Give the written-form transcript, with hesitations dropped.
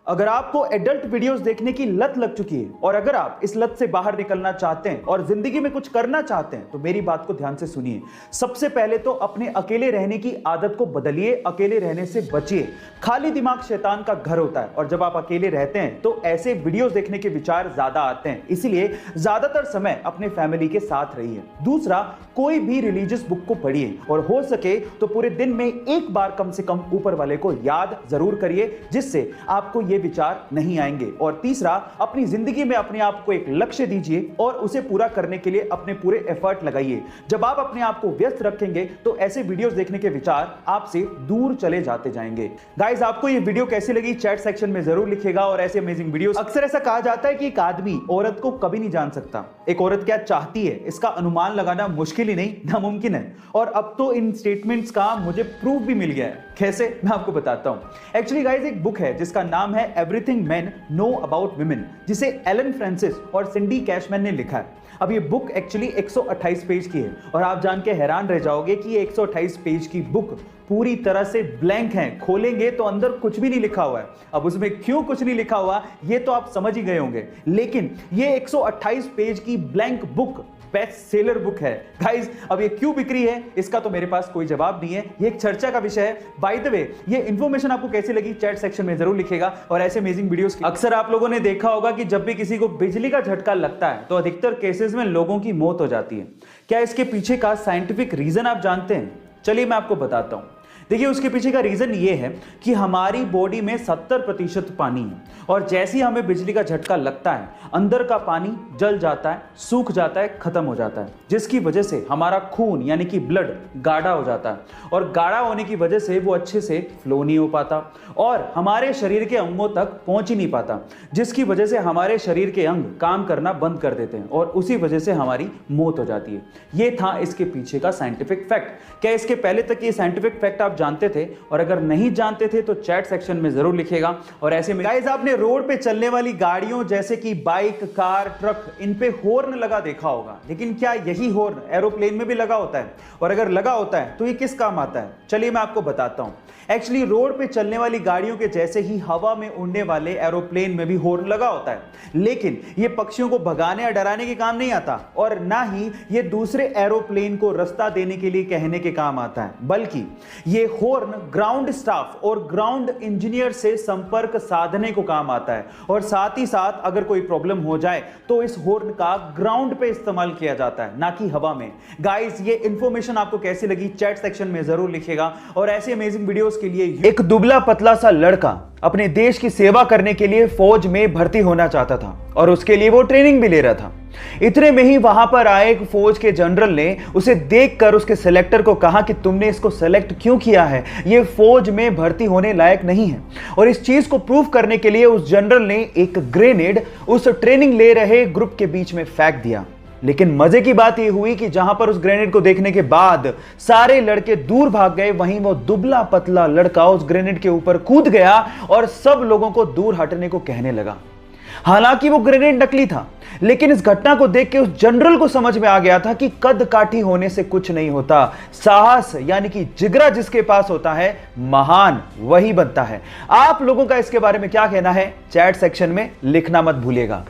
अगर आपको adult videos देखने की लत लग चुकी है और अगर आप इस लत से बाहर निकलना चाहते हैं और जिंदगी में कुछ करना चाहते हैं तो मेरी बात को ध्यान से सुनिए। सबसे पहले तो अपने अकेले रहने की आदत को बदलिए, अकेले रहने से बचिए। खाली दिमाग शैतान का घर होता है और जब आप अकेले रहते हैं तो ऐसे वीडियोस देखने के विचार ज्यादा आते हैं, इसलिए ज्यादातर समय अपने फैमिली के साथ रहिए। दूसरा, कोई भी रिलीजियस बुक को पढ़िए और हो सके तो पूरे दिन में एक बार कम से कम ऊपर वाले को याद जरूर करिए, जिससे आपको ये विचार नहीं आएंगे। और तीसरा, अपनी जिंदगी में अपने आप को एक लक्ष्य दीजिए और उसे पूरा करने के लिए अपने पूरे एफर्ट लगाइए। जब आप अपने आप को व्यस्त रखेंगे तो ऐसे वीडियोस देखने के विचार आपसे दूर चले जाते जाएंगे। गाइस, आपको ये वीडियो कैसी लगी चैट सेक्शन में जरूर लिखिएगा। और ऐसे अमेजिंग वीडियोस, अक्सर ऐसा कहा जाता है कि एक आदमी औरत को कभी नहीं जान सकता। एक औरत क्या चाहती है इसका अनुमान लगाना मुश्किल ही नहीं, नामुमकिन है। और अब तो इन स्टेटमेंट्स का मुझे प्रूफ भी मिल गया है। कैसे, मैं आपको बताता हूं। एक्चुअली गाइस, एक बुक है जिसका नाम है everything main know about women, जिसे एलन फ्रांसिस और सिंडी कैशमैन ने लिखा है। अब ये बुक एक्चुअली 128 पेज की है और आप जान के हैरान रह जाओगे कि ये 128 पेज की बुक पूरी तरह से ब्लैंक है। खोलेंगे तो अंदर कुछ भी नहीं लिखा हुआ है। अब उसमें क्यों कुछ नहीं लिखा हुआ ये तो आप समझ ही गए होंगे, लेकिन ये 128 पेज की blank book best seller book है। गाइस, अब ये क्यों बिक्री है इसका तो मेरे पास कोई जवाब नहीं है, ये एक चर्चा का विषय है। बाय द वे, ये इंफॉर्मेशन आपको कैसी लगी चैट सेक्शन में जरूर लिखिएगा। और ऐसे अमेजिंग वीडियोस की अक्सर आप लोगों ने देखा होगा कि जब भी किसी को बिजली का झटका लगता है तो अधिकतर केसेस में लोगों की मौत हो जाती है। क्या इसके पीछे का साइंटिफिक रीजन आप जानते हैं? चलिए मैं आपको बताता हूं। देखिए, उसके पीछे का रीजन ये है कि हमारी बॉडी में 70% पानी है और जैसे ही हमें बिजली का झटका लगता है अंदर का पानी जल जाता है, सूख जाता है, खत्म हो जाता है, जिसकी वजह से हमारा खून यानी कि ब्लड गाढ़ा हो जाता है और गाढ़ा होने की वजह से वो अच्छे से फ्लो नहीं हो पाता और हमारे शरीर के अंगों तक पहुंच ही नहीं पाता, जिसकी वजह से हमारे शरीर के अंग काम करना बंद कर देते हैं और उसी वजह से हमारी मौत हो जाती है। ये था इसके पीछे का साइंटिफिक फैक्ट। क्या इसके पहले तक ये साइंटिफिक फैक्ट आप जानते थे? और अगर नहीं जानते थे तो चैट सेक्शन में जरूर लिखिएगा। और ऐसे में गाइस, आपने रोड पे चलने वाली गाड़ियों जैसे कि बाइक, कार, ट्रक, इन पे हॉर्न लगा देखा होगा, लेकिन क्या यही हॉर्न एरोप्लेन में भी लगा होता है? और अगर लगा होता है तो ये किस काम आता है? चलिए मैं आपको बताता हूं। एक्चुअली रोड पे चलने वाली गाड़ियों के जैसे ही हवा में उड़ने वाले एरोप्लेन में भी हॉर्न लगा होता है, लेकिन ये पक्षियों को भगाने या डराने के काम नहीं आता और ना ही ये दूसरे एरोप्लेन को रास्ता देने के लिए कहने के काम आता है, बल्कि ये हॉर्न ग्राउंड स्टाफ और ग्राउंड इंजीनियर से संपर्क साधने को काम आता है। और साथ ही साथ अगर कोई प्रॉब्लम हो जाए तो इस हॉर्न का ग्राउंड पे इस्तेमाल किया जाता है, ना कि हवा में। गाइस, ये इंफॉर्मेशन आपको कैसी लगी चैट सेक्शन में जरूर लिखिएगा। और ऐसे अमेजिंग वीडियोस के लिए एक दुबला पतला सा लड़का अपने देश की सेवा करने के लिए फौज में भर्ती होना चाहता था और उसके लिए वो ट्रेनिंग भी ले रहा था। इतने में ही वहां पर आए एक फौज के जनरल ने उसे देखकर उसके सिलेक्टर को कहा कि तुमने इसको सेलेक्ट क्यों किया है, ये फौज में भर्ती होने लायक नहीं है। और इस चीज को प्रूव करने के लिए उस जनरल ने एक ग्रेनेड उस ट्रेनिंग ले रहे ग्रुप के बीच में फेंक दिया। लेकिन मजे की बात यह हुई कि जहां पर उस ग्रेनेड को देखने के बाद सारे लड़के दूर भाग गए, वहीं वो दुबला पतला लड़का उस ग्रेनेड के ऊपर कूद गया और सब लोगों को दूर हटने को कहने लगा। हालांकि वो ग्रेनेड नकली था, लेकिन इस घटना को देख के उस जनरल को समझ में आ गया था कि कद काठी होने से कुछ नहीं होता, साहस यानी कि जिगरा जिसके पास होता है महान वही बनता है। आप लोगों का इसके बारे में क्या कहना है चैट सेक्शन में लिखना मत भूलिएगा।